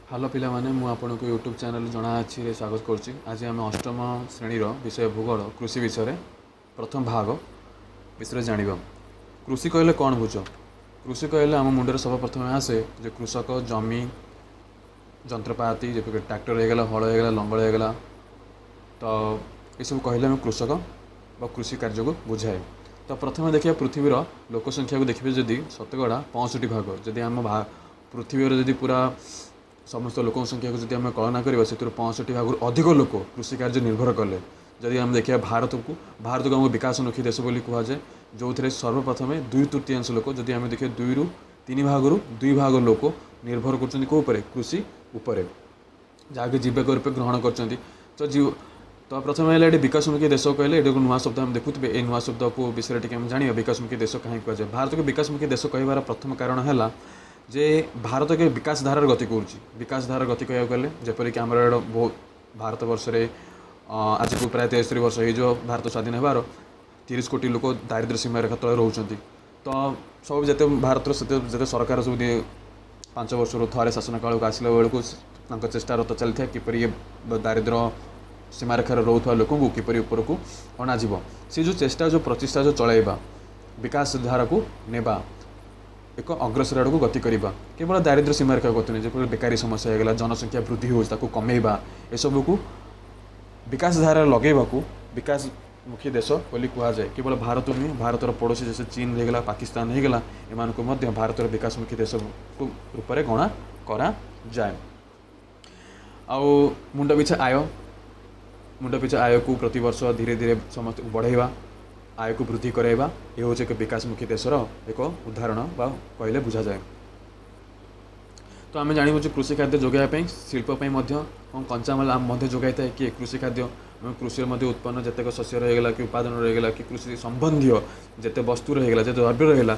Hello पिला माने मु आपन को यूट्यूब चैनल जना अच्छी स्वागत करुच्ची। आज आम अष्टम श्रेणी विषय भूगोल कृषि विषय प्रथम भाग विषय जाना। कृषि कहले कौन बुझ? कृषि कहले आम मुंडे सर्वप्रथम आसे जो कृषक जमी जंत्रपाति जैसे ट्रैक्टर होगला हल होगला लंगल होगला तो ये सब कहले आम कृषक व कृषि कार्य को बुझाए। तो प्रथम देखिए पृथ्वीर लोक संख्या को देखिए जदि शतकड़ा 65 भाग जदि आम पृथ्वीर जदि पूरा समस्त लोक संख्या को जब कलना करवा से 65 भाग अधिक लोक कृषि कार्य निर्भर कले। जदि आम देखिए भारत को आम विकासमुखी देश बोली कहुए जो थे सर्वप्रथम 2/3 लोक जदि आम देखिए 2 ରୁ 3 भाग 2 भाग लोक निर्भर कर कृषि उपर जहाँकि जीविका रूप ग्रहण कर। तो प्रथम है ये विकासमुखी देश कहले ये नुआ शब्द हम देखुए ये नुआ शब्द को विषय टे जाना विकासमुखी देश कहीं कहुए। भारत को विकासमुखी देश कहबार प्रथम कारण है जे भारत के विकास धारार गति करुच्ची। विकास धारा गति कह गले जपरिक आम बहुत भारत वर्ष आज को प्राय 63 वर्ष हो भारत स्वाधीन होबार 30 कोटी लोक दारिद्र्य सीमा रेखा तले रोचंती। तो सब जिते भारत जिते सरकार सब 5 वर्ष थे शासन काल को आसला बेलू चेष्टारत चलता किपर ये दारिद्र्य सीमारेखार रोकवा लोक किपर उपरकू अणाजिब से जो चेष्टा जो प्रचेषा जो चलैबा विकास धारा को नेबा एक अग्रसर आड़ को गति करवा केवल दारिद्र्य सीमारेखा गति नहीं जो बेकारी समस्या होगा जनसंख्या वृद्धि हो कमेवा एसबू को विकास धारा लगेवा विकासमुखी देश बोली कहुए। केवल भारत नुहे भारतर पड़ोसी जैसे चीन होगा पाकिस्तान होगा एम भारतर विकासमुखी देश रूप में गणा करा जाए। मुंड पिछा आय को प्रति वर्ष धीरे धीरे समस्त बढ़ेवा आय को वृद्धि कराइबा ये हूँ एक विकासमुखी देशर एक उदाहरण बा कहले बुझा जाए। तो आम जानू कृषि खाद्य जोगाइवाई शिल्पी कंचामाल आम जोगाई था किए कृषि खाद्य कृषि उत्पन्न जितेक शस्य रहेगा कि उत्पादन रहेगा कि कृषि संबंधी जिते वस्तु रहेगा जिते द्रव्य रहेगा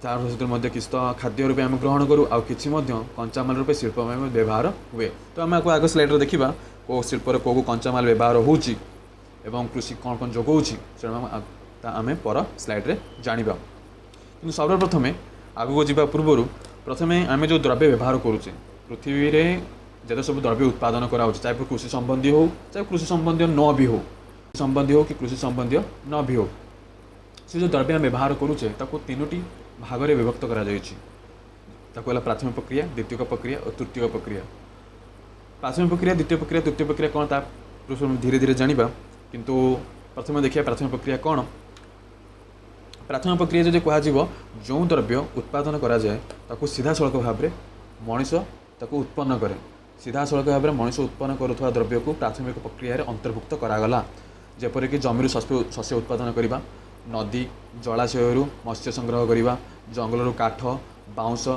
तार सहित किसी तो खाद्य रूपे आम ग्रहण करूँ आ कि कंचामाल रूपे शिल्प व्यवहार हुए। तो आम आगे स्लाइड देखा कौ शिल्प कौ कंचामाल व्यवहार होची एवं कृषि कौन कौन जोगाऊँगी से आम पर स्लाइड रे जानिबा। कि सर्वप्रथम आगू को जीवा पूर्व प्रथम आम जो द्रव्य व्यवहार करुचे पृथ्वी रे जिते सब द्रव्य उत्पादन करा चाहे कृषि संबंधी हो चाहे कृषि संबंधी न भी हो संबंधी हो कि कृषि संबंधी न भी हो से जो द्रव्य आम व्यवहार करुचे तीनोटी भाग में विभक्त करा प्राथमिक प्रक्रिया द्वितीयक प्रक्रिया और तृतीयक प्रक्रिया। प्राथमिक प्रक्रिया द्वितीय प्रक्रिया तृतीय प्रक्रिया कौन ता धीरे धीरे जानिबा किंतु प्रथम देखिए प्राथमिक प्रक्रिया कौन। प्राथमिक प्रक्रिया जो कह जो द्रव्य उत्पादन करा जाए ताकू सीधा सड़क भाव में मनीष ताकू उत्पन्न करे सीधा सड़क भाव में मनीष उत्पन्न करुवा द्रव्य को प्राथमिक प्रक्रिया अंतर्भुक्त करागला। जेपरिक जमीर शस्य उत्पादन करवा नदी जलाशय मत्स्य संग्रह करवा जंगल काठ बाउंश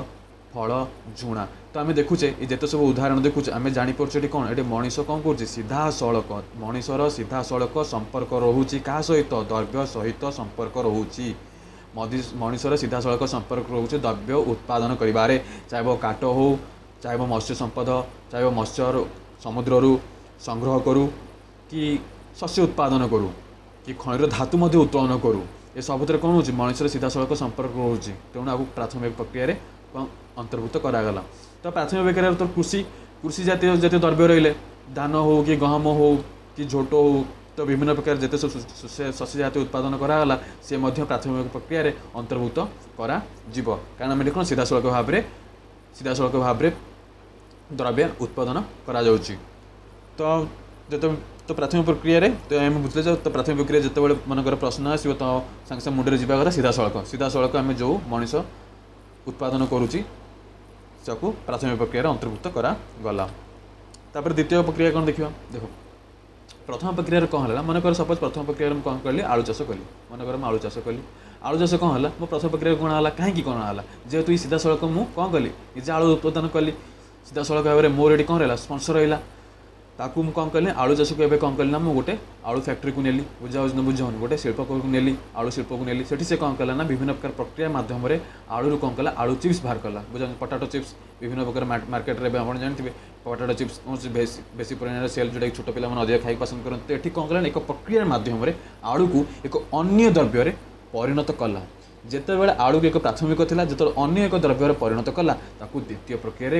फल झुणा। तो आम देखुचे जिते सब उदाहरण देखुचे आम जापे कौन ये मनीष कौन कर सीधा सड़क मनीषर सीधा सड़क संपर्क रोचे क्या सहित द्रव्य सहित संपर्क रोचे मनीषर सीधा सड़क संपर्क रोचे द्रव्य उत्पादन करें चाहे वो काठ हो चाहे वो मत्स्य संपद चाहे वो मत्स्य समुद्र संग्रह करूँ कि शस्य उत्पादन करूँ कि खनिर धातु उत्तोलन करूँ ये सबुत कौन हो मनीषर सीधा सड़क संपर्क रोचे तेणु आपको प्राथमिक प्रक्रिया अंतर्भुक्त करागला। तो प्राथमिक प्रक्रिया तो कृषि जातीय जिते द्रव्य रही धान हो कि गहम हो कि झोट हो तो विभिन्न प्रकार जिते शस्य जातीय उत्पादन करागला से प्राथमिक प्रक्रिया अंतर्भुक्त करा जीव कारण आम कौन सीधा सड़क भाव में द्रव्य उत्पादन करा जाउची। तो प्राथमिक प्रक्रिया तो आम बुझे तो प्राथमिक प्रक्रिया जिते मनकर प्रश्न आसो तो सागे सागे मुंडे जावा कथा सीधा सड़क आम जो मनीष उत्पादन करुच्ची प्राथमिक प्रक्रिया अंतर्भुक्त करागला। तापर द्वितीय प्रक्रिया कौन देखा देखो प्रथम प्रक्रिया कौन है मनकर सपोज प्रथम प्रक्रिया कौन कली आलू चाष कली मनकर आलू चाष कली आलू चाष कौन है मो प्रथम प्रक्रिया कौन है कहीं कौन है जेहेतु ये सीधा सड़क मुझे कौन कली निजे आलू उत्पादन कली सीधा सड़क भाव में मोर ये कौन रहा स्पन्सर रहा ताकू मुझे कौन कली आलू चाष को एवं कौन कली ना मुझे गोटे आलू फैक्ट्री को नेली बुझा बुझाऊन गोटे शिल्प को नेली आलू शिल्प को नेली से कौन कला ना विभिन्न प्रकार प्रक्रिया मध्यम आलू कौन कला आलू चिप्स बाहर कला बुझा पटाटो चिप्स विभिन्न प्रकार मार्केट में आप जानते पटाटो चिप्स बेसी परिमाण सेल जोटा छोट पिला अधिक खाई पसंद करते ये कौन कला एक प्रक्रिया मध्यम आलू को एक अन्य द्रव्य परिणत कला ଯେତେବେଳେ ଆଳୁକୁ ଏକ ପ୍ରାଥମିକ ଥିଲା ଯେତେବେଳେ ଅନ୍ୟ ଏକ ଦ୍ରବ୍ୟରେ ପରିଣତ କଲା ତାକୁ ଦ୍ୱିତୀୟ ପ୍ରକ୍ରିୟାରେ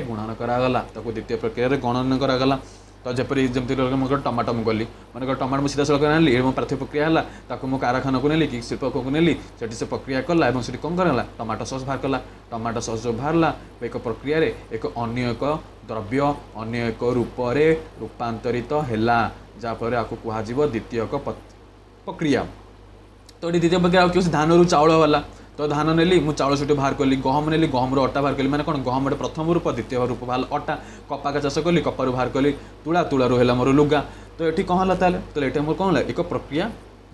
ଗଣନ କରାଗଲା ତ ଯେମିତି ମୁଁ ଟମାଟୋ ମୁଁ ଗଲି ମନେକର ଟମାଟୋ ମୁଁ ସିଧାସଳଖ ଆଣିଲି ମୋ ପ୍ରାଥମିକ ପ୍ରକ୍ରିୟା ହେଲା ତାକୁ ମୁଁ କାରଖାନାକୁ ନେଲି କି ଶିଳ୍ପକୁ ନେଲି ସେଠି ସେ ପ୍ରକ୍ରିୟା କଲା ଏବଂ ସେଠି କ'ଣ କରାଗଲା ଟମାଟୋ ସସ୍ ବାହାର କଲା ଟମାଟୋ ସସ୍ ଯେଉଁ ବାହାରିଲା ଏକ ପ୍ରକ୍ରିୟାରେ ଅନ୍ୟ ଏକ ଦ୍ରବ୍ୟ ଅନ୍ୟ ଏକ ରୂପରେ ରୂପାନ୍ତରିତ ହେଲା ଯାହାଫଳରେ ଆକୁ କୁହାଯିବ ଦ୍ୱିତୀୟ ପ୍ରକ୍ରିୟା। ତ ଏଠି ଦ୍ୱିତୀୟ ପ୍ରକ୍ରିୟା ଆଉ କିଛି ଧାନରୁ ଚାଉଳ ହେଲା ତ ଧାନ ନେଲି ମୁଁ ଚାଉଳ ସେଠୁ ବାହାର କଲି ଗହମ ନେଲି ଗହମରୁ ଅଟା ବାହାର କଲି ମାନେ କ'ଣ ଗହମରେ ପ୍ରଥମ ରୂପ ଦ୍ୱିତୀୟ ରୂପ ବାହାରିଲା ଅଟା କପାକା ଚାଷ କଲି କପାରୁ ବାହାର କଲି ତୁଳାରୁ ହେଲା ମୋର ଲୁଗା ତ ଏଠି କ'ଣ ହେଲା ତାହେଲେ ଏଠି ଆମର କ'ଣ ହେଲା ଏକ ପ୍ରକ୍ରିୟା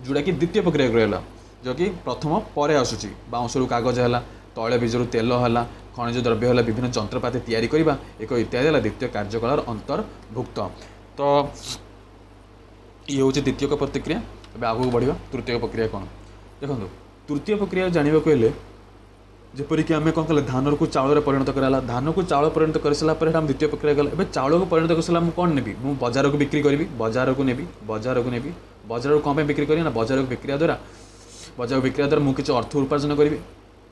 ଯେଉଁଟାକି ଦ୍ୱିତୀୟ ପ୍ରକ୍ରିୟା ହେଲା ଯେଉଁକି ପ୍ରଥମ ପରେ ଆସୁଛି ବାଉଁଶରୁ କାଗଜ ହେଲା ତୈଳ ବୀଜରୁ ତେଲ ହେଲା ଖଣିଜ ଦ୍ରବ୍ୟ ହେଲା ବିଭିନ୍ନ ଯନ୍ତ୍ରପାତି ତିଆରି କରିବା ଇତ୍ୟାଦି ହେଲା ଦ୍ୱିତୀୟ କାର୍ଯ୍ୟକଳାର ଅନ୍ତର୍ଭୁକ୍ତ। ତ ଇଏ ହେଉଛି ଦ୍ୱିତୀୟ ପ୍ରତିକ୍ରିୟା। ଏବେ ଆଗକୁ ବଢ଼ିବା ତୃତୀୟ ପ୍ରକ୍ରିୟା କ'ଣ ଦେଖନ୍ତୁ ତୃତୀୟ ପ୍ରକ୍ରିୟା ଜାଣିବାକୁ ହେଲେ ଯେପରିକି ଆମେ କ'ଣ କଲେ ଧାନକୁ ଚାଉଳରେ ପରିଣତ କରାଗଲା ଧାନକୁ ଚାଉଳ ପରିଣତ କରିସାରିଲା ପରେ ଆମେ ଦ୍ୱିତୀୟ ପ୍ରକ୍ରିୟା ଗଲା ଏବେ ଚାଉଳକୁ ପରିଣତ କରିସାରିଲା ମୁଁ କ'ଣ ନେବି ମୁଁ ବଜାରକୁ ବିକ୍ରି କରିବି ବଜାରକୁ ନେବି ବଜାରକୁ କ'ଣ ପାଇଁ ବିକ୍ରି କରିବି ନା ବଜାରକୁ ବିକ୍ରିୟା ଦ୍ୱାରା ମୁଁ କିଛି ଅର୍ଥ ଉପାର୍ଜନ କରିବି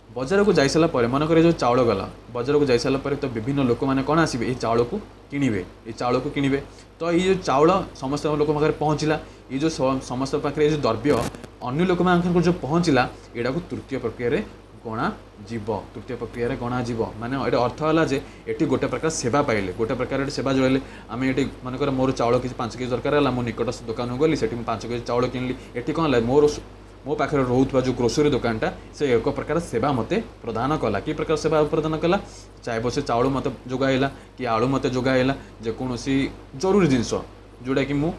ବଜାରକୁ ଯାଇସାରିଲା ପରେ ମନେକର ଯେଉଁ ଚାଉଳ ଗଲା ବଜାରକୁ ଯାଇସାରିଲା ପରେ ତ ବିଭିନ୍ନ ଲୋକମାନେ କ'ଣ ଆସିବେ ଏହି ଚାଉଳକୁ କିଣିବେ ତ ଏଇ ଯେଉଁ ଚାଉଳ ସମସ୍ତ ଲୋକ ପାଖରେ ପହଞ୍ଚିଲା ଏଇ ଯେଉଁ ସମସ୍ତ ପାଖରେ ଏଇ ଯେଉଁ ଦ୍ରବ୍ୟ ଅନ୍ୟ ଲୋକମାନଙ୍କର ଯେଉଁ ପହଞ୍ଚିଲା ଏଇଟାକୁ ତୃତୀୟ ପ୍ରକ୍ରିୟାରେ ଗଣାଯିବ ମାନେ ଏଇଟା ଅର୍ଥ ହେଲା ଯେ ଏଠି ଗୋଟେ ପ୍ରକାର ସେବା ପାଇଲେ ଗୋଟେ ପ୍ରକାର ଏଠି ସେବା ଯୋଗାଇଲେ ଆମେ ଏଠି ମନେକର ମୋର ଚାଉଳ କିଛି 5 କେଜି ଦରକାର ହେଲା ମୁଁ ନିକଟସ୍ଥ ଦୋକାନକୁ ଗଲି ସେଠି ମୁଁ 5 କେଜି ଚାଉଳ କିଣିଲି ଏଠି କ'ଣ ହେଲା ମୋ ପାଖରେ ରହୁଥିବା ଯେଉଁ ଗ୍ରୋସରୀ ଦୋକାନଟା ସେ ଏକ ପ୍ରକାର ସେବା ମୋତେ ପ୍ରଦାନ କଲା କି ପ୍ରକାର ସେବା ପ୍ରଦାନ କଲା ଚାହିଁବ ସେ ଚାଉଳ ମୋତେ ଯୋଗାଇଲା କି ଆଳୁ ମୋତେ ଯୋଗାଇଲା ଯେକୌଣସି ଜରୁରୀ ଜିନିଷ ଯେଉଁଟାକି ମୁଁ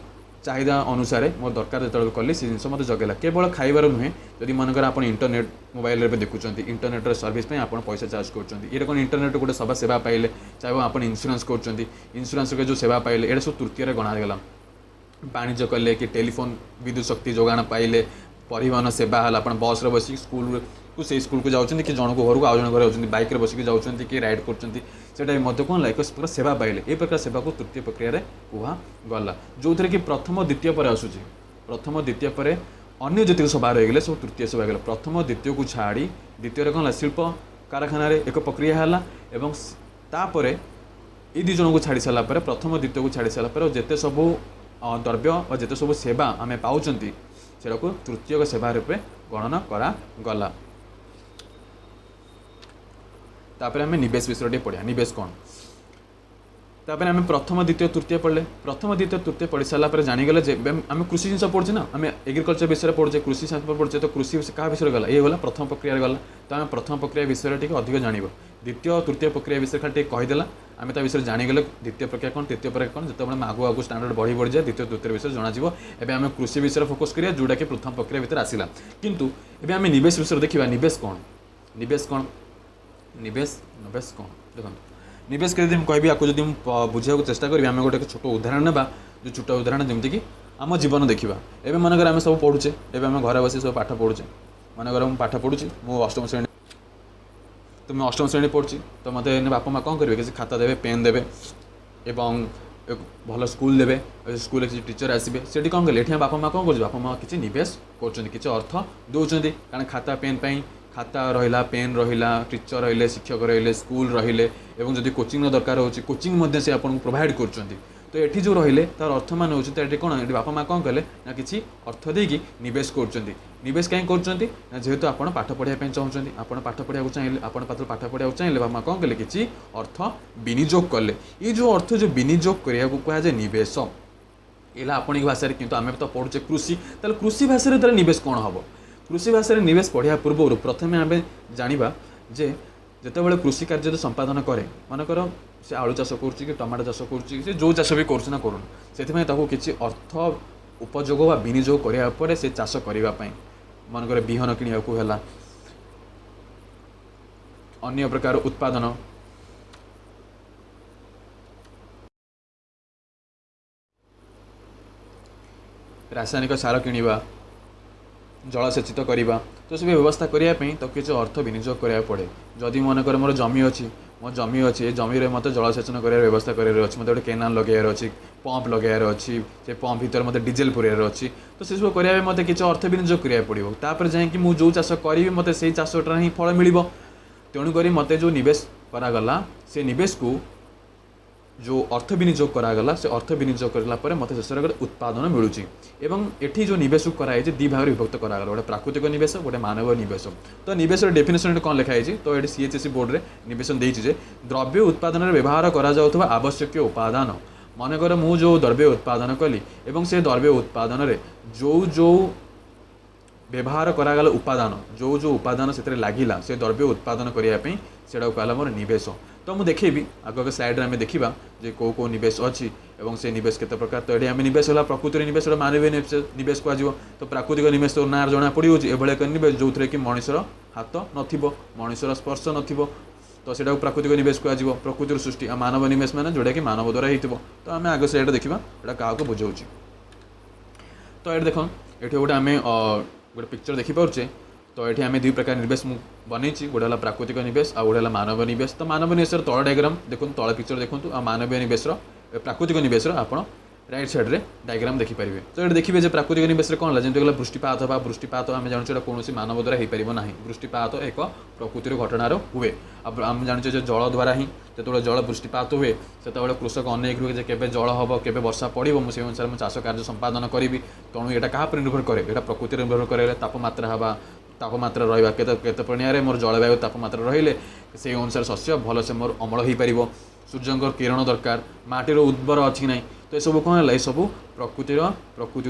ଚାହିଦା ଅନୁସାରେ ମୋ ଦରକାର ଯେତେବେଳେ କଲି ସେ ଜିନିଷ ମୋତେ ଯୋଗାଇଲା କେବଳ ଖାଇବାର ନୁହେଁ ଯଦି ମନେକର ଆପଣ ଇଣ୍ଟରନେଟ୍ ମୋବାଇଲରେ ଏବେ ଦେଖୁଛନ୍ତି ଇଣ୍ଟରନେଟ୍ର ସର୍ଭିସ୍ ପାଇଁ ଆପଣ ପଇସା ଚାର୍ଜ କରୁଛନ୍ତି ଏଇଟା କ'ଣ ଇଣ୍ଟରନେଟ୍ ଗୋଟେ ସେବା ପାଇଲେ ଚାହିଁବ ଆପଣ ଇନ୍ସୁରାନ୍ସ କରୁଛନ୍ତି ଇନ୍ସୁରାନ୍ସରେ ଯେଉଁ ସେବା ପାଇଲେ ଏଇଟା ସବୁ ତୃତୀୟରେ ଗଣାଗଲା ବାଣିଜ୍ୟ କଲେ କି ଟେଲିଫୋନ ବିଦ୍ୟୁତ୍ ଶକ୍ତି ଯୋଗାଣ ପାଇଲେ ପରିବହନ ସେବା ହେଲା ଆପଣ ବସ୍ରେ ବସିକି ସ୍କୁଲକୁ ସେଇ ସ୍କୁଲକୁ ଯାଉଛନ୍ତି କି ଜଣକୁ ଘରକୁ ଆଉ ଜଣ ଘରେ ଯାଉଛନ୍ତି ବାଇକ୍ରେ ବସିକି ଯାଉଛନ୍ତି କି ରାଇଡ୍ କରୁଛନ୍ତି ସେଇଟା ମଧ୍ୟ କ'ଣ ହେଲା ଏକ ପ୍ରକାର ସେବା ପାଇଲେ ଏ ପ୍ରକାର ସେବାକୁ ତୃତୀୟ ପ୍ରକ୍ରିୟାରେ କୁହାଗଲା ଯେଉଁଥିରେ କି ପ୍ରଥମ ଦ୍ୱିତୀୟ ପରେ ଆସୁଛି ପ୍ରଥମ ଦ୍ୱିତୀୟ ପରେ ଅନ୍ୟ ଯେତିକି ସେବା ରହିଗଲେ ସବୁ ତୃତୀୟ ସେବା ହେଇଗଲା ପ୍ରଥମ ଦ୍ୱିତୀୟକୁ ଛାଡ଼ି ଦ୍ୱିତୀୟରେ କ'ଣ ହେଲା ଶିଳ୍ପ କାରଖାନାରେ ଏକ ପ୍ରକ୍ରିୟା ହେଲା ଏବଂ ତାପରେ ଏଇ ଦୁଇ ଜଣଙ୍କୁ ଛାଡ଼ି ସାରିଲା ପରେ ପ୍ରଥମ ଦ୍ୱିତୀୟକୁ ଛାଡ଼ି ସାରିଲା ପରେ ଯେତେ ସବୁ ଦ୍ରବ୍ୟ ବା ଯେତେ ସବୁ ସେବା ଆମେ ପାଉଛନ୍ତି ସେଟାକୁ ତୃତୀୟ ସେବା ରୂପେ ଗଣନା କରାଗଲା। ତାପରେ ଆମେ ନିବେଶ ବିଷୟ ଟିକେ ପଢ଼ିବା ନିବେଶ କ'ଣ ତାପରେ ଆମେ ପ୍ରଥମ ଦ୍ୱିତୀୟ ତୃତୀୟ ପଢ଼ିଲେ ପ୍ରଥମ ଦ୍ୱିତୀୟ ତୃତୀୟ ପଢ଼ି ସାରିଲା ପରେ ଜାଣିଗଲେ ଯେ ଆମେ କୃଷି ଜିନିଷ ପଢ଼ୁଛେ ନା ଆମେ ଏଗ୍ରିକଲଚର ବିଷୟରେ ପଢ଼ୁଛେ କୃଷି ଶାସ୍ତ୍ର ପଢ଼ୁଛେ ତ କୃଷି କାହା ବିଷୟରେ ଗଲା ଇଏ ଗଲା ପ୍ରଥମ ପ୍ରକ୍ରିୟାରେ ଗଲା ତ ଆମେ ପ୍ରଥମ ପ୍ରକ୍ରିୟା ବିଷୟରେ ଟିକେ ଅଧିକ ଜାଣିବ ଦ୍ୱିତୀୟ ତୃତୀୟ ପ୍ରକ୍ରିୟା ବିଷୟରେ ଖାଲି ଟିକେ କହିଦେଲା ଆମେ ତା ବିଷୟରେ ଜାଣିଗଲେ ଦ୍ୱିତୀୟ ପ୍ରକ୍ରିୟା କ'ଣ ତୃତୀୟ ପ୍ରକ୍ରିୟା କ'ଣ ଯେତେବେଳେ ଆମେ ଆଗକୁ ଷ୍ଟାଣ୍ଡାର୍ଡ ବଢ଼ିଯାଏ ଦ୍ୱିତୀୟ ତୃତୀୟ ବିଷୟରେ ଜଣାଯିବ ଏବେ ଆମେ କୃଷି ବିଷୟରେ ଫୋକସ୍ କରିବା ଯେଉଁଟାକି ପ୍ରଥମ ପ୍ରକ୍ରିୟା ଭିତରେ ଆସିଲା କିନ୍ତୁ ଏବେ ଆମେ ନିବେଶ ବିଷୟରେ ଦେଖିବା ନିବେଶ କ'ଣ ଦେଖନ୍ତୁ निवेश कर मुझे कहि आपको जब बुझा चेष्टा करी आम गोटे छोट उदाहरण ना जो छोट उदाहरण जमीक आम जीवन देखा एवं मनकर आम सब पढ़ुचे एवं आम घर बस सब पाठ पढ़ुचे मनकर मुझे पाठ पढ़ुची मु अष्टम श्रेणी तो मुझे अष्टम श्रेणी पढ़ुची तो मत बापा माँ कौन करेंगे किसी खाता देवे पेन देवे एवं भल स्कूल देवे स्कूल किसी टीचर आसबे से कौन करें ये बापा माँ कौन कर बापा माँ किसी निवेश कर अर्थ दौरान कारण खाता पेन खाता रहा पेन रहा टीचर रही शिक्षक रही स्कूल रही एवं जदि कोचिंग दरकार हो कोचिंग से आपको प्रोवाइड कर तो ये जो रही तार अर्थ मान होती कौन ये बापा माँ कौन कले ना कि अर्थ देकी निवेश कर कहीं कर जेहेतु आप पाठ पढ़ाई चाहते आप पाठ पढ़ा चाहिए आप पाठ पढ़ा चाहिए बापा माँ कौन कले कि अर्थ विनियोग कले ये जो अर्थ जो विनियोग करने को कहुए निवेश ये आपणिक भाषा किंतु आम तो पढ़ुचे कृषि ताल कृषि भाषा निवेश कौन हम कृषि भाषा निवेश पढ़ा पूर्व प्रथम आम जाना जे जितेबाला कृषि कार्य संपादन करे मनकर से आलू चाष कर टमाटो चाष कर जो चाष भी करना करूँ से किसी अर्थ उपयोग व विनियोग करने से चाष करने मनकर बिहन किणा अन्य प्रकार उत्पादन रासायनिक सार किणवा जलसेचित करवा तो सब व्यवस्था करने तो किसी अर्थ विनियोग करा पड़े जदि मनकर मोर जमी अच्छी मो जमी अच्छी ये जमी मत जलसेचन कर व्यवस्था कर मत गोटे केनाल लगे पंप लगे अच्छी से पंप भितर मत डीजेल पुरार अच्छी तो से सब करेंगे मत किसी अर्थ विनियोग करा पड़ो तापर जाकि मुझे जो चाष करी मत से चाषटा ही फल मिल तेणुक मत जो नवेश करागला से नवेश को जो अर्थ विनियोग करागला से अर्थ विनियोग करापर मत शेष गोटे उत्पादन मिलूँ एवं एठी जो निवेश कराई दी भाग विभक्त करागला गोटे प्राकृतिक निवेश गोटे मानव निवेश तो निवेश डेफिनेशन कौन लिखाई तो ये सीएचएससी बोर्ड में निवेशन देजे द्रव्य उत्पादन में व्यवहार करा आवश्यक उपादान मनकर मु जो द्रव्य उत्पादन कली एवं से द्रव्य उत्पादन रे जो व्यवहार करागला उपादान जो उपादान से लगिला से द्रव्य उत्पादन करने से कहला मोर निवेश तो मुझे देखेबी आग स्लाइड में देखा जे कौ निवेश अच्छी एवं से निवेश केते प्रकार तो ये आम निवेश है प्रकृति निवेश मानवीय निवेश कह तो प्राकृतिक निवेश तो ना जना पड़ो एभले एक निवेश जो थे कि मनुष्यर हाथ नथिबो मनुष्यर स्पर्श नथिबो तो सेटा प्राकृतिक निवेश कह प्रकृतिर सृष्टि मानव निवेश मैंने जोटा कि मानव द्वारा होती तो आम आग स्लाइड देखा यहाँ क्या बुझाऊँ तो ये देख ये गोटे आम गोटे पिक्चर देखिपे तो ये आम दुई प्रकार निवेश बनई गोटे प्राकृतिक निवेश आ गोटे मानव निवेश तो मानव निवेश तल डायग्राम देखो तल पिक्चर देखो आ मानवीय निवेश प्राकृतिक निवेश आप राइट साइड रे डायग्राम देखिपारे तो ये देखिए प्राकृतिक निवेश कौन है जमीन वृष्टिपात वृष्टिपात आम जानते कौन मानव द्वारा हो पार ना वृष्टिपात एक प्रकृतिर घटनार हुए आम जानते जल द्वारा ही जो जल वृष्टिपात हुए से कृषक अनेक रुए केवे जल हम केवे वर्षा पड़ो मुझे अनुसार मुझे चाष कार्य संपादन करी तेणु यहाँ क्या निर्भर करे यहाँ प्रकृति निर्भर करे तापमात्रा हवा तापमात्रा रहा परिमाण मोर जलवायु तापमात्रा रही से अनुसार शस्य भल से मोर अमल हो पार सूर्य किरण दरकार माटीर उर्वर अच्छी ना तो यह सब कौन है सब प्रकृति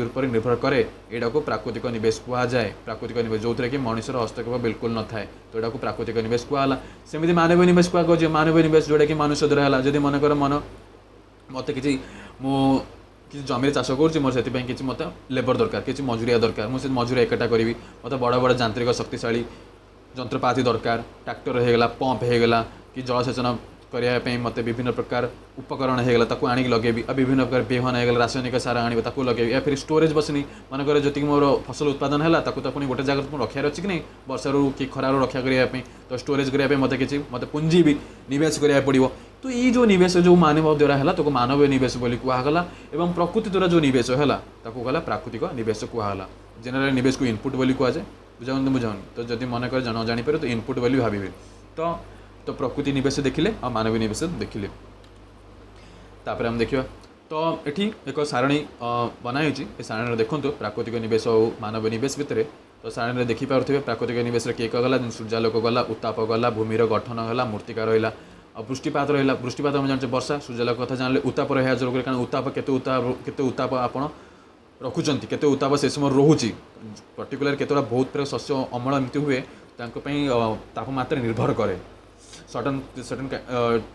उपर निर्भर करे यहाँ को प्राकृतिक निवेश कहुए प्राकृतिक निवेश जो थे कि मनुष्यर हस्तक्षेप बिल्कुल न थाए तो यहाँ को प्राकृतिक निवेश कहला सेमती मानवीय निवेश कहुए मानवीय निवेश जोटा कि मनुष्य द्वारा है जब मनकर मत कि किसी जमी चाष कर मत लेबर दरकार किसी मजुरिया दरकार मुझे मजुरिया एकटा करी मत बड़ बड़ यांत्रिक शक्तिशाली जंत्रपाति दरकार ट्रैक्टर होगला पंप होगला कि जलसेचन करने मत विभिन्न प्रकार उपकरण होगला आनिक लगेबी विभिन्न प्रकार बिहन होगला रासायनिक सार आने लगेबी या फिर स्टोरेज बसनी मनकर जी मोर फसल उत्पादन है तो पुणी गोटे जगह रखार अच्छी कि नहीं वर्षारू कि खरार रक्षा करने तो स्टोरेज करने मत कि मत पुंजी भी निवेश करा पड़ो तो ये जो निवेश जो मानव द्वारा है तो मानवीय निवेश बोली कहगला एवं प्रकृति द्वारा जो निवेश है गला प्राकृतिक निवेश कहगला जेनेराल निवेश को इनपुट बोली कहुए बुझाऊँ बुझाऊनी तो जब मनकर न जापर तो इनपुट बोली भावे तो प्रकृति निवेश देखिले आ मानवीय निवेश देखिले तापर हम देखिए तो ये एक सारणी बनाई सारणी देखो प्राकृतिक निवेश और मानवीय निवेश भितर तो सारणी देखिपे प्राकृतिक निवेश किए गला सूर्यालोक गला उत्ताप गला भूमिर गठन गला मूर्तिका रहा वृष्टिपात रहा वृष्टिपात हम जानते वर्षा सूर्यालोक कथा जानले उत्ताप रहा जरूर कारण उत्ताप केते उत्ताप आपण रखुचंती केते उत्ताप से समय रोचे पर्टिकुलर केतोटा बहुत प्रकार शस्य अमल एमती हुए तापमात्रा निर्भर करे सडन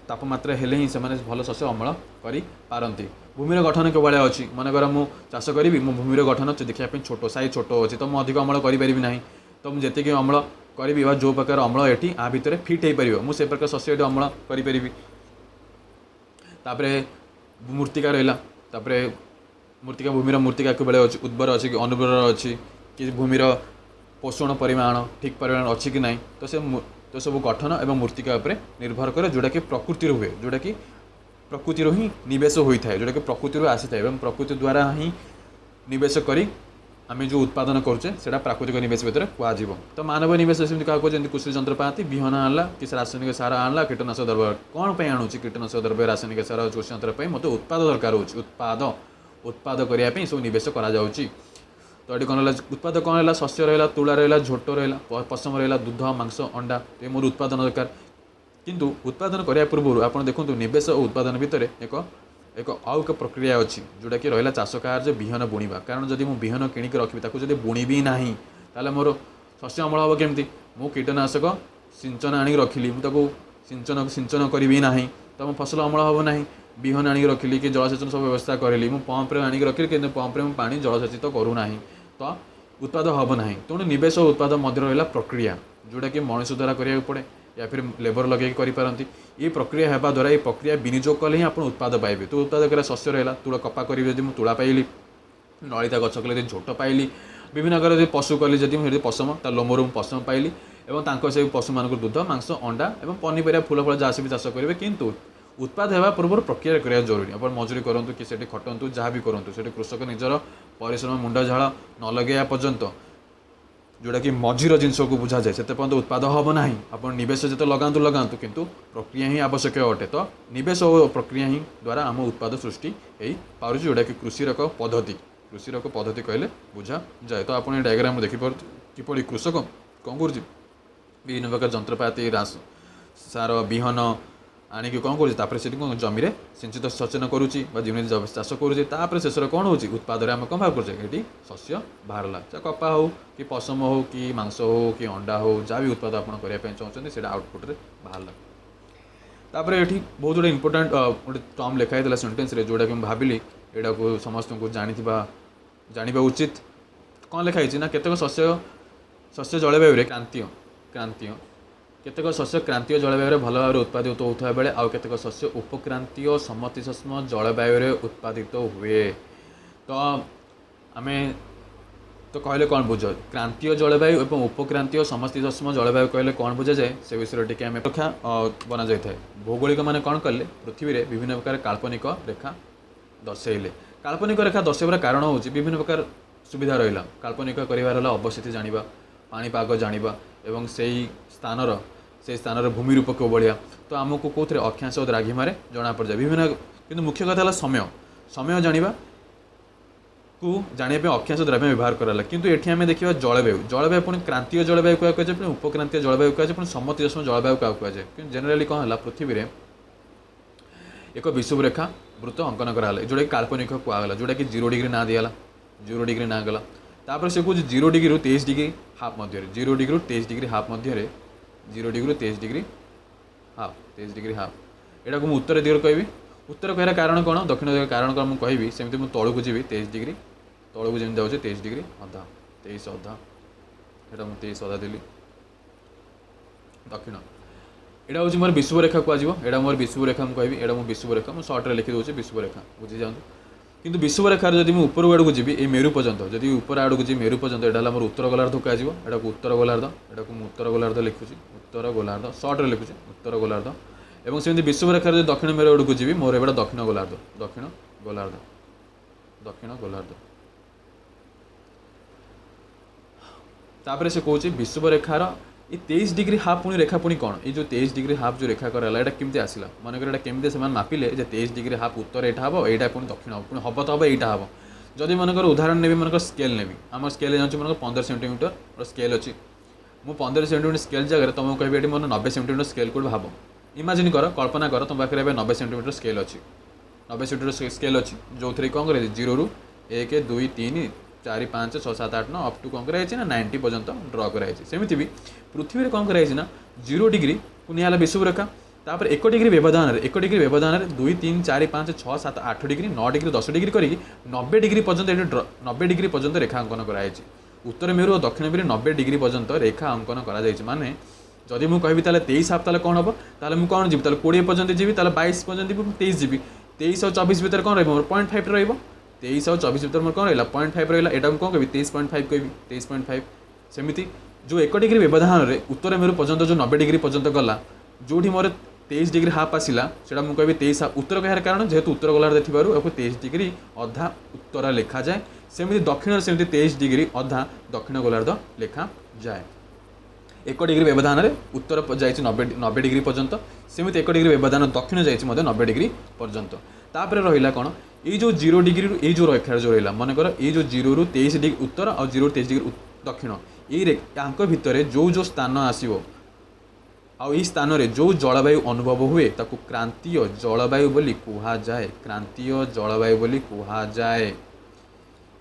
तापमात्रा हेले ही से भल शस्य अमल करी पारंती भूमिर गठन के भाया अच्छी मनकर मु चाष करी मो भूमिर गठन देखा छोट साइज छोट अच्छी तो मुझे अधिक अमल करी ना तो मुझे जी अमल करी जो प्रकार अमल ये आ भितर फिट हो पार मुझे प्रकार शस्य ये अमल करी मूर्तिका रहा मूर्तिका भूमिर मूर्तिका के अच्छी उर्वर अच्छी कि अनुर्वर अच्छी कि भूमिर पोषण परिमाण ठीक परिमाण अच्छी कि नहीं तो सब गठन एवं मूर्तिका उपरे निर्भर करे जोटा कि प्रकृति हुए जोटा कि प्रकृति ही निवेश होता है जोटा कि प्रकृति आसी था प्रकृति द्वारा ही निवेश करी आम जो उत्पादन करुचे से प्राकृतिक निवेश भितर कह तो मानव निवेश सेमती क्या कहते कृषि जंत्रपाति विहन आनला कि रासायनिक सार आनला कीटनाशक द्रव्य कौन पर आणुची कीटनाशक द्रव्य रासायनिक सार कृषि यंत्र मत उत्पाद दरकार हो उत्पाद करने सब निवेश करा तो ये कौन है उत्पाद कौन है शस्य रहा तुला रहा झोट रहा पशम रहा दूध मांस अंडा ये मोर उत्पादन दरकार किंतु उत्पादन करने पूर्व आप देखो निवेश और उत्पादन भितर एक आउ एक प्रक्रिया अच्छी जोटा कि रहा चाष कार्य विहन बुणवा कारण जब मुझे विहन किणिक रखी जब बुणबी ना ताल मोर शस्य अमल हम केमती मु कीटनाशक सिंचन आनी रखिली मुझे सिंचन करी ना तो मो फसल अमल हम ना विहन आनी रखिली कि जलसेचन सब व्यवस्था करी मु पंप्रे आनी रखिली कि पंप्रे मु पानी जलसेचित करूना तो उत्पाद हम ना तेणु निवेश और उत्पाद मध्य रहा प्रक्रिया जोटा कि मनुष्य द्वारा करा पड़े या फिर लेबर लगे करें ये प्रक्रिया होगा द्वारा ये प्रक्रिया विनियोग कले ही आप उत्पाद पाइबे तो उत्पाद कर शस्य रहा तुला कपा करी जब मुझे तुला पाइली नलिता गछ कले झोट पाइली विभिन्न प्रकार पशु कली जब मुझे पशम ता लोमरू पशम पाइली এবং ତାଙ୍କ ସେ ପଶୁମାନଙ୍କର ଦୁଧ ମାଂସ ଅଣ୍ଡା ଏବଂ ପନିପରିବା ଫୁଲ ଫଳ ଯାହା ବି ଚାଷ କରିବେ କିନ୍ତୁ ଉତ୍ପାଦ ହେବା ପୂର୍ବରୁ ପ୍ରକ୍ରିୟା କରିବା ଜରୁରୀ। ଆପଣ ମଜୁରୀ କରନ୍ତୁ କି ସେଠି ଖଟନ୍ତୁ ଯାହା ବି କରନ୍ତୁ ସେଠି କୃଷକ ନିଜର ପରିଶ୍ରମ ମୁଣ୍ଡ ଝାଳ ନ ଲଗାଇବା ପର୍ଯ୍ୟନ୍ତ जोटाकि मझीर जिनस को बुझाए से पर्यंत उत्पाद हम ना आप निवेश जिते लगातु किंतु प्रक्रिया ही आवश्यक अटे। तो निवेश और प्रक्रिया ही द्वारा आम उत्पाद सृष्टि हो पार जोटा कि कृषिर एक पद्धति कहले बुझा जाए। तो आप डायग्राम देखिपार किपरि कृषक कौन कर विभिन्न प्रकार जंत्रपाति सार विहन आणिक कौन कर जमी सिंचित सचेन करुच्ची जमी चाष करुच्चे शेष कौन हो उत्पाद आम कौन बाहर कर शस्य बाहर कपा हो कि पशम हो कि मांस हो कि अंडा हो जहाँ भी उत्पाद आप चाहते से आउटपुट बाहर तापर ये बहुत गुड इंपोर्टाट गोटे टर्म लिखाई सेन्टेन्स जोटा कि मुझे भाविली यहाँ को समस्त को जाना उचित कौन लिखाई ना केतक शस्य जलवायु क्रांतीय केतक शस्य क्रांतीय जलवायु भल भाव उत्पादित होता बेले आउ केतक शस्य उपक्रांतीय समशीतोष्ण जलवायु उत्पादित हुए। तो आम तो कहले कौन बुझ क्रांतीय जलवायु और उपक्रांतीय समशीतोष्ण जलवायु कहले कौन बुझा जाए से विषय टी आम रेखा बना जाए। भौगोलिक मैंने कौन कले पृथ्वी में विभिन्न प्रकार काल्पनिक रेखा दर्शाइले। काल्पनिक रेखा दर्शाइबार कारण हूँ विभिन्न प्रकार सुविधा रहा काल्पनिक कर अवस्थिति जाना पाणीपाग जाना एवं से स्थान भूमि रूप को भाया तो आमको कौन अक्षांश और द्राघिमार जना पड़ जाए विभिन्न किंतु मुख्य कथा समय जाना को जानापी अक्षांश द्रव्य व्यवहार कराला किंतु ये आम देखा जलवायु पुणी क्रांतीय जलवायु क्या कहुए पुणी उपक्रांतीय जलवायु क्या पुणी समशीतोष्ण जलवायु क्या कहुए कि जेनेराली कौन है पृथ्वी में एक विषुव रेखा वृत्त अंकन कराला जोटा कि काल्पनिक कहला जोटा कि 0 डिग्री ना दिगला 0 डिग्री ना गला तापर से कौन 0 डिग्री 23 डिग्री हाफ मध्य 0 डिग्री 23 डिग्री हाफ मध्य 0 degree 23 degree half 23 degree half यहाँ को मुझे उत्तर दिगरे कहि उत्तर कहर कारण कौन दक्षिण दिगरे कारण कौन मुझे कहि सेमती मुझे तौक जी 23 डिग्री तौक जमी जाऊँचे 23 डिग्री अधा 23 अधा यहाँ मुझे 23 अधा देली दक्षिण यहाँ हूँ मोर विषुव रेखा कहुआ मोर विषुव रेखा मुझे कहि यहाँ विषुव रेखा मुझे सर्ट्रे लिखिदे विषुव रेखा बुझी जाऊँ किंतु विषुव रेखार जब मुझे ऊपर आड़ को जी ये मेरु पर्यंत जब ऊपर आड़ को जी मेरु पर्यंत यहाँ मोर उत्तर गोलार्ध कह यहाँ को उत्तर गोलार्ध यहाँ को उत्तर गोलार्ध लिखुची उत्तर गोलार्ध सर्ट्रे लिखुची उत्तर गोलार्ध और सेमती विषुव रेखार जो दक्षिण मेरु आड़ को जी मोर एवं दक्षिण गोलार्ध दक्षिण गोलार्ध दक्षिण गोलार्ध तापर से कौन विषुव रेखार ये 23 डिग्री हाफ पुणी रेखा पुणी कौन ये जो 23 डिग्री हाफ जो रेखा कराला यहाँ केमती आसला मनकर यहाँ केमती से मापिले 23 डिग्री हाफ उत्तर यहाँ हम यहाँ पुणी दक्षिण हम पुणी हम तो हम यहाँ हम जदि मनकर उदाहरण नेबी मनकर स्केल नेबी आम स्केल जाऊँगी मनकर 15 सेंटीमीटर स्केल अच्छी मुझे 15 सेंटीमीटर स्केल जगह तुमको कह ये मोर 90 सेंटीमीटर स्केल कोड भाव इमाजिन कर कल्पना कर तुम पाखे 90 सेंटीमीटर स्केल अच्छी 90 सेंटीमीटर स्केल अच्छी जो थी कौन कर 0 ରୁ 1 2 3 4 5 6 7 8 9 अप टू कौन कराई ना 90 पर्यंत ड्र कराई सेमती भी पृथ्वी में कौन कराई ना 0 डिग्री को निला विषुव रेखा तापर 1 डिग्री व्यवधान 2 3 4 5 6 7 8 डिग्री 9 डिग्री 10 डिग्री करके 90 डिग्री पर्यंत 90 डिग्री पर्यंत रेखा अंकन कराई उत्तर मेरु और दक्षिण मेरु 90 डिग्री पर्यंत रेखा अंकन कर माने जदि मुझे कहि 23 हाफ ताले कौन हम ताले मुझे कौन जी 20 पर्यंत जी 22 पर्यंत जी 23 जी 23 और 24 भितर कौन रही 0.5 रही 23 और 24 भितर मोर कौन रहा 0.5 रहा यहाँ कौन कह 23.5 कह 23.5 सेमती जो 1 डिग्री व्यवधान में उत्तर मेरु पर्यंत जो 90 डिग्री पर्यंत गला जो मोर 23 डिग्री हाफ आसला से मुझे कह 23 हाफ उत्तर कहार कारण जेहेतु उत्तर गोलार्ध थी 23 डिग्री अधा उत्तर लिखा जाए सेमती दक्षिण सेमती 23 डिग्री अधा दक्षिण गोलार्ध लिखा जाए 1 डिग्री व्यवधान में उत्तर जाइए 90 डिग्री पर्यंत सेमती 1 डिग्री व्यवधान दक्षिण जाइए 90 डिग्री पर्यंत तापर रहा कौन ये जो 0 डिग्री ये जो रेखा जो रहा मनकर ये जो 0 ରୁ 23 डिग्री उत्तर और 0 ରୁ 23 डिग्री दक्षिण ये भितर जो जो स्थान आसो आई स्थान में जो जलवायु अनुभव हुए ताकू क्रांतीय जलवायु बोली कुहाजाए क्रांतीय जलवायु बोली कुहाजाए।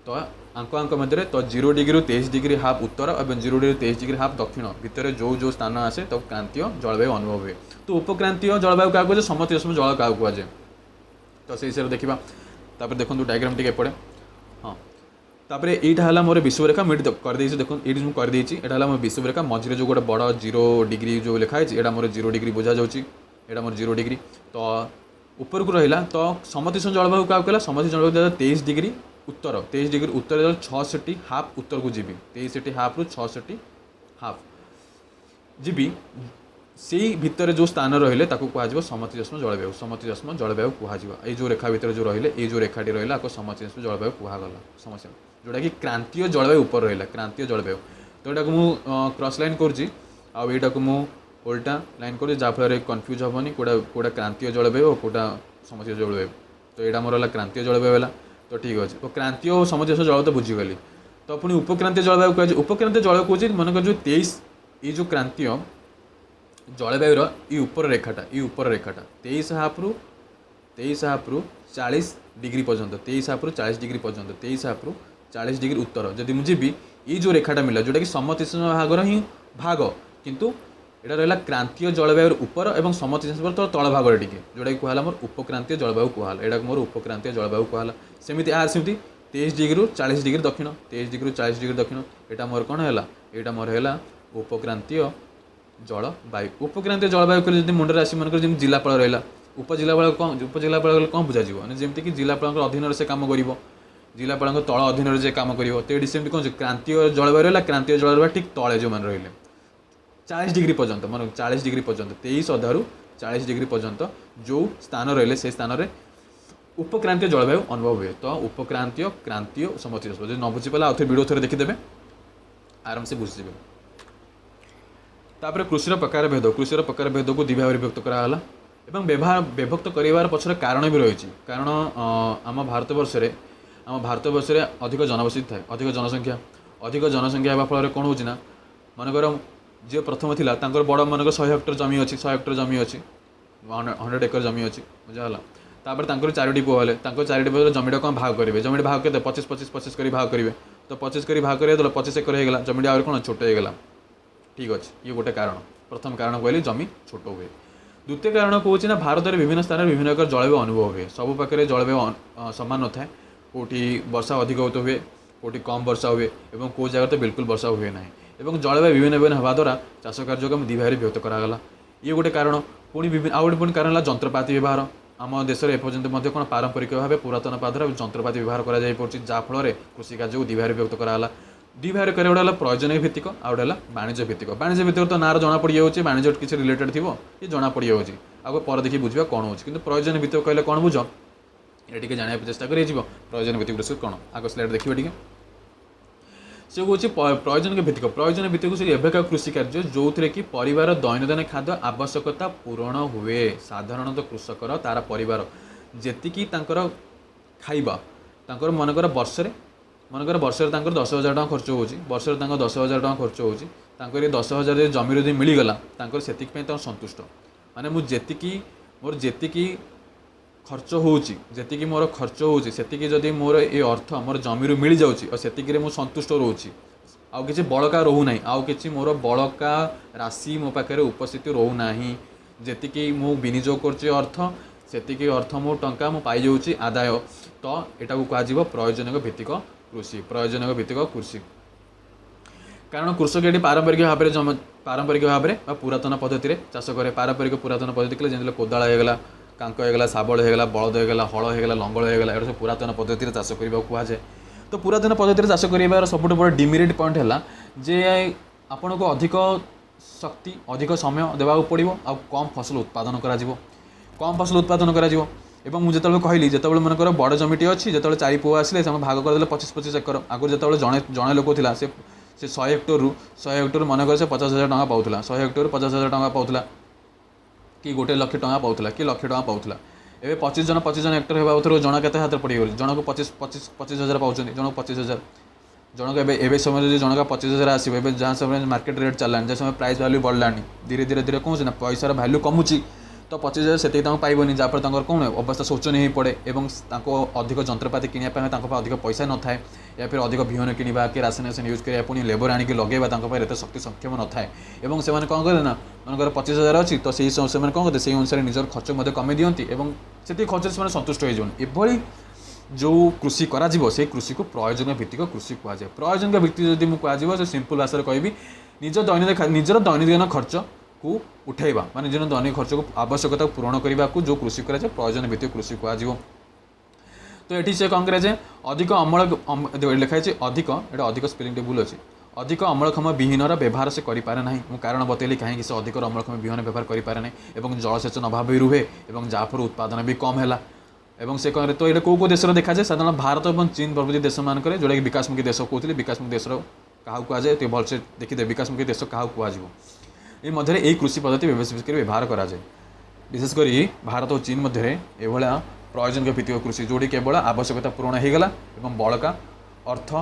तो आंक मध्य तो 0 डिग्री 23 डिग्री हाफ उत्तर और 0 डिग्री 23 डिग्री हाफ दक्षिण भितर जो जो स्थान आसे तो क्रांतीय जलवायु अनुभव हुए। तो उपक्रांतीय जलवायु क्या कहुए समशीतोष्ण जल क्या कहुए तो से हिसाब से देखा तापर देखो डायग्राम टी एपटे हाँ तापर यहाँ मोर विषुव रेखा मुझे करदे देखो ये मुझे करदे यहाँ मोर विषुव रेखा मझे जो गोटे बड़ 0 डिग्री जो लिखाई यहाँ मोर 0 डिग्री बुझा जाऊँगी यहाँ मोर 0 डिग्री तो ऊपर को रहा तो समशीतोष्ण जलवायु क्या कहला समशीतोष्ण जलवायु 23 डिग्री उत्तर 23 डिग्री उत्तर 66 हाफ उत्तर को जी 23 हाफ रु 66 हाफ जीवी से भितर जो स्थान रहिले ताको कुहाଯିବ समशीतोष्ण जलवायु समशीतोष्ण जलवायु कुहाଯିବ ए जो रेखा भितर जो रहिले ए जो रेखाटी रहिला आको समशीतोष्ण जलवायु कुहागला समस्या जोटा कि क्रांतीय जलवायु ऊपर रहिला क्रांतीय जलवायु तो एटा को मु क्रॉस लाइन करछि आ एटा को मु उल्टा लाइन कर जहाँफल कन्फ्यूज हेनी कोड़ा क्रांतीय जलवायु और कोटा समशीतोष्ण जलवायु तो यहाँ मोर है क्रांतीय जलवायु है तो ठीक अच्छे तो क्रांतीय और समशीतोष्ण जलवायु तो बुझीगली तो पुणी उपक्रांतीय जलवायु कह उपक्रांतीय जलवायु कौन मनकर जो 23 ये जो क्रांतीय जलवायुर ये ऊपर रेखाटा 23 हाफ रु 40 डिग्री पर्यंत 23 हाफ रु 40 डिग्री पर्यंत 23 हाफ रु 40 डिग्री उत्तर जदि मुझे ये जो रेखाटा मिला जोटा कि समशीतोष्ण भागर ही भाग किंतु यहाँ रहा क्रांतीय जलवायु ऊपर और समशीतोष्ण तो तल भाग टे जोटा कि कहला मोर उपक्रांतीय जलवायु कहला यहाँ मोर उपक्रांतीय जलवायु कहला सेमती आर सेमती 23 डिग्री 40 डिग्री दक्षिण 23 डिग्री 40 डिग्री दक्षिण यहाँ मोर कौन है यहाँ मोर है उपक्रांतीय जलवायु उपक्रांतीय जलवायु कह जब मुंडे आसी मन जमी जिलापाल रहा उपजिलापाल कौन बुझा जमीक कि जिलापाल अधीन से कम कर जिलापाल तल अधीन से कम कर तो ये सेमती कौन क्रांतीय जलवायु रहा क्रांतीय जलवायु ठीक तले जो मैंने रही 40 डिग्री पर्यंत मन 40 डिग्री पर्यंत 23 अधारू 40 डिग्री पर्यंत जो स्थान रहिले से स्थान में उपक्रांतीय जलवायु अनुभव हुए तो उपक्रांतीय क्रांतीय समशीतोष्ण जो न बुझीपाला आउ थे वीडियो थोड़े देखीदे आराम से बुझीजे तापर कृषि प्रकार भेद को दि भाव विभक्त कराला एवं विभक्त करार पछर कारण भी रही कारण आम भारतवर्ष में अधिक जनबसति थाए अधिक जनसंख्या होगा फल कौन होना मनकर जी प्रथम थिला तांकर बड़ मनक 100 हेक्टर जमी अच्छी 100 हेक्टर जमी अच्छी 100 एकर जमी अच्छी बुझाला तापर तांकर 4टी पुआ हेले तांकर 4टी पुआ जमीटा कौन भाग करेंगे जमी भाग के 25 कर भाग करेंगे तो 25 कर भाग करेंगे तो 25 एकर होगा जमीटा आगे कौन छोट होगा ठीक अच्छे ये गोटे कारण प्रथम कारण कहली जमी छोट हुए द्वितीय कारण कौन ना भारत में विभिन्न स्थान विभिन्न एकर जलवायु अनुभव हुए सबू पाखे जलवायु सामान न थाए कौटी वर्षा अधिक हुए कौटी कम वर्षा हुए और कौ जगह तो बिल्कुल वर्षा हुए ना एवं जलवायु विभिन्न विभिन्न हवा द्वारा चाष कार्य को दि भाग विभक्त करागला ये गोटे कारण पुणी विभिन्न आउ गोटे कारण है जंत्रपाति व्यवहार आम देश में एपर्यंत कौन पारंपरिक भाव पुरातन पादर जंत्रपाति व्यवहार कराफल कृषि कार्य को दि भाग विभक्त कराला दि भाग कर गोटे प्रयोजन भित्तिक आउ गोटे वाणिज्य भित्तिक तो नार जना पड़ जाऊँगी वाणिज्य किसी रिलेटेड थी ये जना पड़ जाऊँगी आगे पर देखिए बुझा कौन हो प्रयोजन भित्तिक कहले कौन बुझ ये जाना चेष्टा कर प्रयोजन भित्तिक कौन आग स्लाइड देखिए टे से हूँ प्रयोजन भित्तिक से एवं कृषि कार्य जो थे कि परिवार दैनंदिन खाद्य आवश्यकता पूरण हुए साधारणतः कृषकर तार परिवार जी खाइबा मनकर वर्षे 10,000 टका खर्च हो वर्षे 10,000 टका खर्च हो 10,000 जमी यदि मिलगला से संतुष्ट माने मुझे मोर जी खर्च होती मोर खर्च होती जदि मोर ये अर्थ मोर जमी मिल जाऊँगी और से मुझे संतुष्ट रोचे आउ कि बड़का रोना आउ कि मोर बड़का राशि मो पाखे उपस्थित रोना जी मु विनियोग कर अर्थ से अर्थ मो टंका मु पाई जाऊँगी आदाय तो यहाँ कह प्रयोजन भित्तिक कृषि कारण कृषक ये पारंपरिक भाव में पुरातन पद्धति चाष कै पारंपरिक पुरातन पद्धति जमी कोदाल होगा कांक होगा शाबल होगा बलद होगा हल होगा लंगल होगा ये सब पुरातन पद्धति चाष करने कहुए तो पुरातन पद्धति चाष कर सब बड़ डिमेरिट पॉइंट है जे आपन को अधिक शक्ति अधिक समय देवा पड़ो आ कम फसल उत्पादन करा एवं मुझे कहली जो मनकर बड़ जमीटी अच्छी जो 4 पुआ आसे भाग करदे 25-25 एकर आगुरी जो जड़े लोक था से 100 हेक्टर मनकर से 50,000 टका पाला 100 हेक्टर 50,000 टका पाला कि 1 लाख टका पाला कि 1 लाख टका पाला एवं 25 जन हेक्टर होगा जन के हाथ पड़गल जनक 25,000 पाँच जनक 25,000 जनक एवं समय जनक 25,000 आसो जहाँ समय मार्केट रेट चलानी जहाँ समय प्राइस वैल्यू बढ़ला धीरे धीरे धीरे कौन ना पैसार वैल्यू कमुची तो 25,000 से पाइबनी जहाँफल कौन अवस्था शोचनीय पड़े और अधिक जंत्रपाति किनापी अधिक पैसा न थाए या फिर अधिक बिहन किणवा कि राशन यूज करा पुणी लेबर आणिक लगेगा एत शक्ति सक्षम न थाए और से कौन करें ना मनकर 25,000 अच्छी तो से कौन करते से अनुसार निजर खर्च कमे दिखती और से खर्च से संतुष्ट हो जो कृषि करा से कृषि को प्रयोजन भित्तिक कृषि कहुए प्रयोजन भित्तिक जब मुझे कह सिंपल भाषा कहबी निजर दैनंदिन खर्च को उठेबा माने जन दैनिक खर्च को आवश्यकता पूरण करने को जो कृषि करे प्रयोजन भित्तिक कृषि कहुए तो ये से कौन करे अधिक अमल लिखाई अधिक ये अधिक स्पेलिंग भूल अच्छे अधिक अम्लक्षम विहीनर व्यवहार से करें ना मुझे कारण बतैली कहीं से अधिक अम्लक्षम विहीन व्यवहार करें ना और जलसेचन अभाव भी रुहे और जहाँफल उत्पादन भी कम है एवं से कहे तो ये कौ देश देखा जाए साधारण भारत और चीन प्रभृति देश मानक जोटा कि विकासमुखी देश कहते विकासमुखी देश क्या कहुए तो भलसे देखिए विकासमुखी देश क्या कहुए मध्य यही कृषि पद्धति व्यवहार कराए विशेषकर भारत और चीन मध्य एभलिया प्रयोजन भित्तिक कृषि जोटी केवल आवश्यकता पूरण होगला और बड़का अर्थ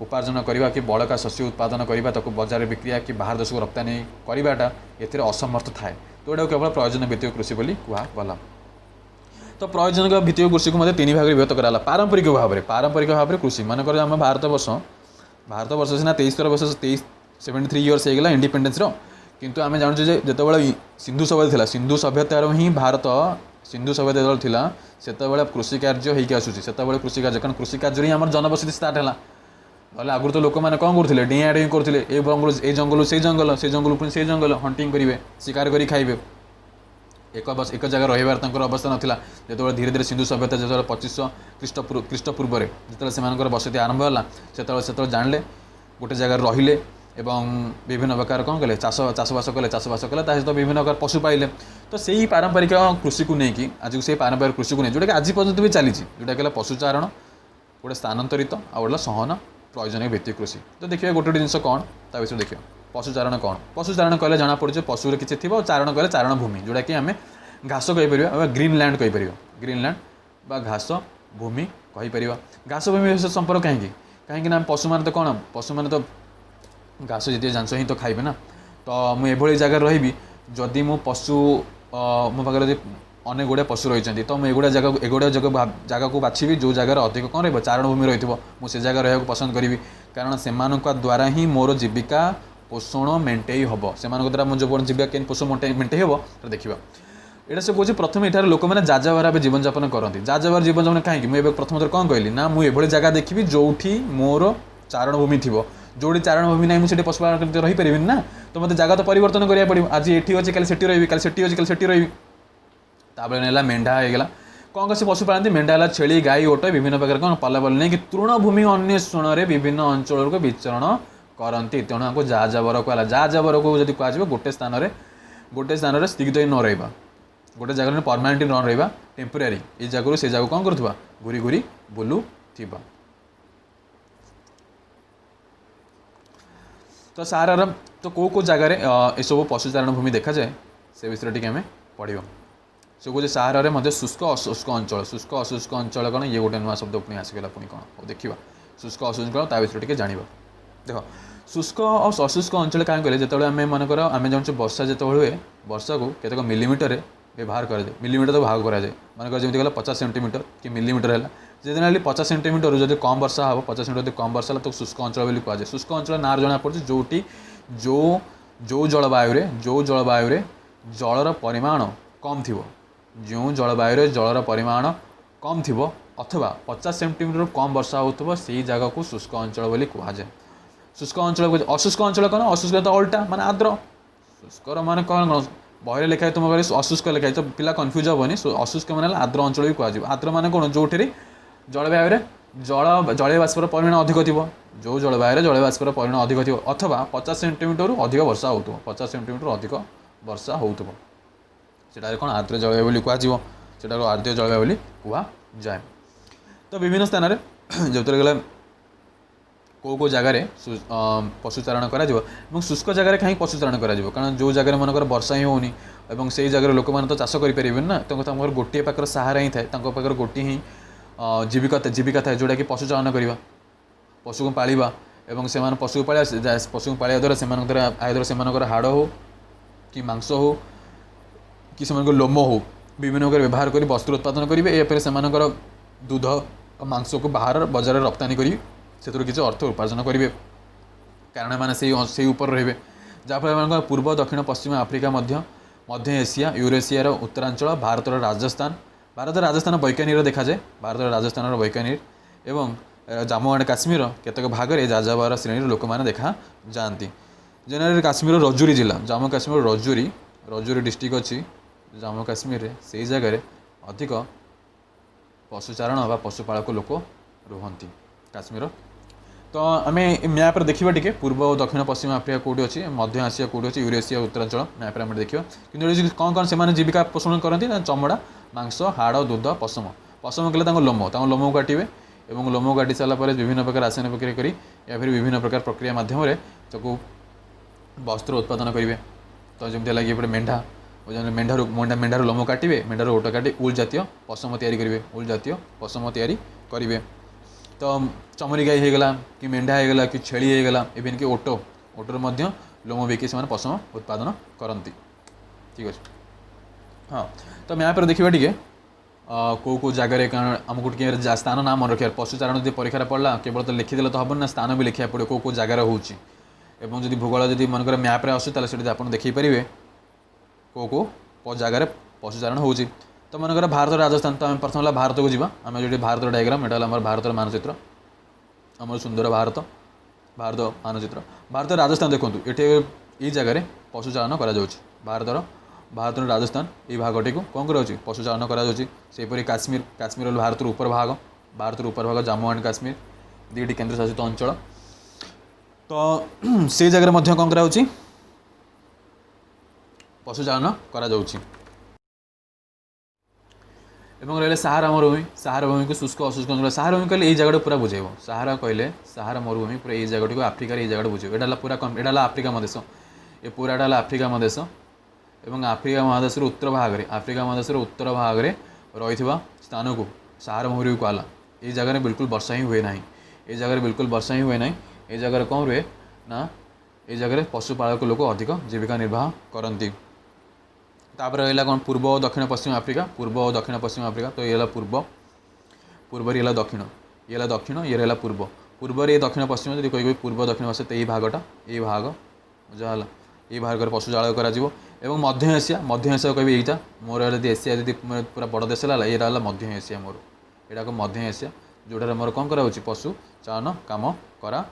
उपार्जन करवा कि बड़का शस्य उत्पादन करवा ताको बजार बिक्रिया कि बाहर देश को रप्तानी करवाटा ए असमर्थ थाए तो यहाँ केवल प्रयोजन भित्तिक कृषि बोली कहगला। तो प्रयोजन भित्तिक कृषि को तीन भाग में विभक्त कराला पारंपरिक भाव में कृषि मानक आम भारत वर्ष सीना 23 वर्ष 73 इयर्स होगा इंडिपेंडेंस किंतु आम जानूँ जो सिंधु सभ्यता सिंधु सभ्यतार ही भारत सिंधु सभ्यता जो थिला सेतबेले कृषि कार्य होइके आसुची सेतबेले कृषि कार्य कारण कृषि कार्य ही आम जनबसति स्टार्ट है ना आगुरी तो लोक मैंने कौन करते डिया डिं करते ए जंगल से जंगल पुणी से जंगल हंटिंग करेंगे शिकार कर खाइबे एक जगह रही अवस्था नाला जो धीरे धीरे सिंधु सभ्यता जो 2500 ख्रीष्टपूर्व जो बसति आरंभ है से जानले गोटे जगह रहिले एवं विभिन्न प्रकार कौन कले चाषबास कले सहित विभिन्न प्रकार पशु पाइले तो सही पारंपरिक कृषि को लेकिन आज से पारंपरिक कृषि को नहीं जोटा कि आज पर्यटन भी चली जोटा कि पशुचारण गोटे स्थानांतरित आउला सहन प्रयोजन भित्तिक कृषि तो देखिए गोटे जिनस कौन ता विषय देखिए पशुचारण कौन पशुचारण कहले जना पड़े पशु किसी थी चारण कहले चारण भूमि जोटा कि आम घास कहीपर ग्रीनलैंड कहीपर ग्रीनलैंड बा घास भूमि कहीपर घास भूमि संपर्क कहीं पशु मैंने तो कौन पशु मैंने तो घास जी जांच ही तो खाइबे ना तो मुझे जगह रही जदि मो पशु मो पाखे अनेक गुड़े पशु रही तो मुझे एगुड़ा जगह को बाछी जो जगह अधिक कौन रही चारण भूमि रही मुझे जगह रहा पसंद करी कारण से द्वारा ही मोर जीविका पोषण मेन्टे हम से द्वारा मुझे जीविका के पोषण मेन्टे हम तो देखा यहाँ से कहे प्रथम ये लोक मैंने जाजाबार भाव जीवन जापन करती जाजाबार जीवन जापन कहीं मुझे प्रथम थर कौन कहली ना मुझे जगह देखी जोठी मोर चारण भूमि थी जोड़ी चारण भूमि ना मुझे पशुपालन करते रहीपर ना तो मतलब जगह तो परिवर्तन करा पड़ो आज ये अच्छे कल से रही कल से रही ना मेढ़ा होगा कौन कौन से पशुपालती मेढ़ा छेली गाई ओट विभिन्न प्रकार कौन पल्ला नहीं कि तृणभूमि अन्वेषण में विभिन्न अंचल को विचरण करती तेणु आपको जाजाबर कहला जाजाबर को जब कह गोटे स्थान स्थित न रहा गोटे जगह परमानेंट न रहा टेम्पोरारी ये जगह से जगह कौन करुवा घूरी घूरी बुलू थिबा तो सारार तो कौ जगार ये सब पशुचारण भूमि देखा जाए से विषय टी आम पढ़ा से कहे सारे मध्य शुष्क अशुष्क अशुष्क अंचल कौन ये गोटे नुआ शब्द पुणी आसगला पुणी कौन देखा शुष्क अशुष्क ता विषय टी जान देख शुष्क और अशुष्क अंचल क्या कहले जो आम मनकर आम जानते वर्षा जो हुए वर्षा को केतक मिलीमीटर व्यवहार कराए मिलीमीटर तो भाग कराए मानकर जमी गला 50 सेंटीमीटर कि मिलीमीटर है जितने 50 सेंटीमीटर जो कम वर्षा हम 50 सेंटीमीटर कम वर्षा है तो शुष्क अंचल कहुए शुष्क अंचल नार जना पड़े जोटी जो जलवायु जलर परिमाण कम थी जो जलवायु जलर परिमाण कम थी अथवा 50 सेंटीमीटर कम वर्षा हो से जगह को शुष्क अंचल बोली कहुए शुष्क अंचल अशुष्क अंचल कौन अशुष्क तो उल्टा माने आर्द्र शुष्कर मान कौन कौन बहरे लिखाए तुम अशुष्क लिखाए तो पिला कन्फ्यूज हेनी अशुष्क मान आर्द्र अंचल भी कहुए आर्द्र मान कौन जो जलवायु जलीय बाष्पर परिमाण अधिक थी जो जलवायु जलीय बाष्पर परिमाण अधिक थी अथवा 50 सेंटीमीटर अधिक वर्षा हो 50 सेंटीमीटर अधिक वर्षा होटा कौन आर्द्र जलवायु बोली कहुए आर्द्र जलवायु बोली कहुए तो विभिन्न स्थान में जो गला कौ जगार पशुचारण कर शुष्क जगह कहीं पशुचारण कर कारण जो जगह मनकर वर्षा ही होनी और से जगह लोक मैंने तो चाष करें ना तो गोटे पाकर सहारा ही थाए पाखे गोटे ही जीविका थाए जोटा कि पशुचालन करवा पशु को पालिबा एवं से पशु को पालिया द्वारा से आयदर से हाड़ हो कि मांस हो कि से लोम हो विभिन्न प्रकार व्यवहार कर वस्त्र उत्पादन करेंगे या से दूध मांस को बाहर बजार रप्तानी करी से किसी अर्थ उपार्जन करेंगे कारण मैंने से ऊपर रे जहाँफल पूर्व दक्षिण पश्चिम आफ्रिका मध्य एशिया यूरेशियार उत्तरांचल भारत राजस्थान वैज्ञानिक देखा जाए भारत राजस्थान वैज्ञानिक एवं जम्मू एंड काश्मीर केतक भाग में जाजाबार श्रेणी लोक मैंने देखा जाती जेनराली काश्मीर रजौरी जिला जम्मू काश्मीर रजौरी डिस्ट्रिक्ट अच्छी जम्मू काश्मीर से जगह अधिक पशुचारण व पशुपालक लोक रुहंती काश्मीर तो आम मैप्रे देखा टी पूर्व और दक्षिण पश्चिम आफ्रिका कौटी अच्छी मध्य एशिया कौटी अच्छी यूरेशिया उत्तरांचल मैप्रे आम देखा कि कौन कौन से जीविका पोषण करती चमड़ा मांस हाड़ दूध पशम पशम कले लोम काटे और लोम काटी सारापर विभिन्न प्रकार रासायनिक प्रक्रिया करी या फिर विभिन्न प्रकार प्रक्रिया माध्यम वस्त्र उत्पादन करेंगे। तो जमी लगे ये मेढ़ा मेढ़ार लोम काटे मेढ़ार ओट काटे उल जातीय पशम तैयारी करेंगे उल जातीय पशम तैयारी करेंगे। तो चमरी गाई होगला कि मेढ़ा होगला कि छेली होगला इवेन कि ओटर लोम बिकी से पशम उत्पादन करती। ठीक अच्छे हाँ तो मैप्रे देखा टी कौ जगार आमको स्थान नाम मन रखा पशुचारण जो परीक्षा पड़ा केवल तो लिखिदेले तो हम ना स्थान भी लिखा पड़े कौ जगार होची एवं जब भूगोल जब मनकर मैप्रे आसुला से आप देखिपारे कौ जगार पशुचारण हो। तो मनकर भारत राजस्थान तो आम प्रथम भारत को जावा आम जो भारत डायग्राम यहाँ आम भारत मानचित्र आम सुंदर भारत भारत मानचित्र भारत राजस्थान देखूँ ये जगह पशुचालन कर भारत राजस्थान ये भागटी को कौन कर पशुचालन करपरी काश्मीर काश्मीर भारत ऊपर भाग जम्मू एंड काश्मीर दुईटी केन्द्र शासित अंचल। तो से जगह कौन कर पशुचालन कर रहा सहारा मरुभूमि को शुष्क अशुष्क अंचल सहारा मरुभूमि कहले ये जगह पूरा बुझेब सहारा कहले सहारा मरुभूमि पूरा ये जगह को आफ्रिका ये जगह बुझेब यहाँ पूरा यहाँ आफ्रिका महादेश ये पूराटा आफ्रिका महादेश और आफ्रिका महादेश उत्तर भाग में आफ्रिका महादेश उत्तर भाग में रही स्थान को सहारा मरुभूमि कहला। ये जगह बिल्कुल वर्षा ही हुए ना ये जगह बिल्कुल वर्षा ही हुए ना ये जगह कौन रुए ना ये जगह पशुपालक लोक अधिक जीविका निर्वाह करती। तापर रहा कौन पूर्व और दक्षिण पश्चिम आफ्रिका पूर्व और दक्षिण पश्चिम आफ्रिका तो ये पूर्व पूर्व ये दक्षिण ये रहा पूर्व पूर्व ये दक्षिण पश्चिम जब कह पूर्व दक्षिण पश्चिम तो ये भागटा ये भाग जहाँ ये भाग कर पशुचालन कर मध्य एशिया कह यहाँ मोर यदि एशिया यदि पूरा बड़ देश है ये रहा मध्य एशिया मोर यहाँ मध्य एशिया जोटार मोर कौन कर पशु चालन कम कर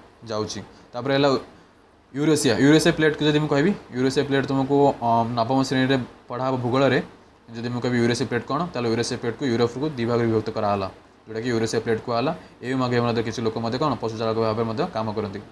यूरेशिया प्लेट को जब कहि यूरेशिया प्लेट तुमको नवम श्रेणी में पढ़ा भूगोल में जब मुझे कह यूरेशिया प्लेट कौन तो यूरेशिया प्लेट को यूरोप को दुई भाग विभक्त कराला जोटा कि यूरेशिया प्लेट कहला ये माध्यम किसी लोक कौन पशुचालक भाव में काम करती।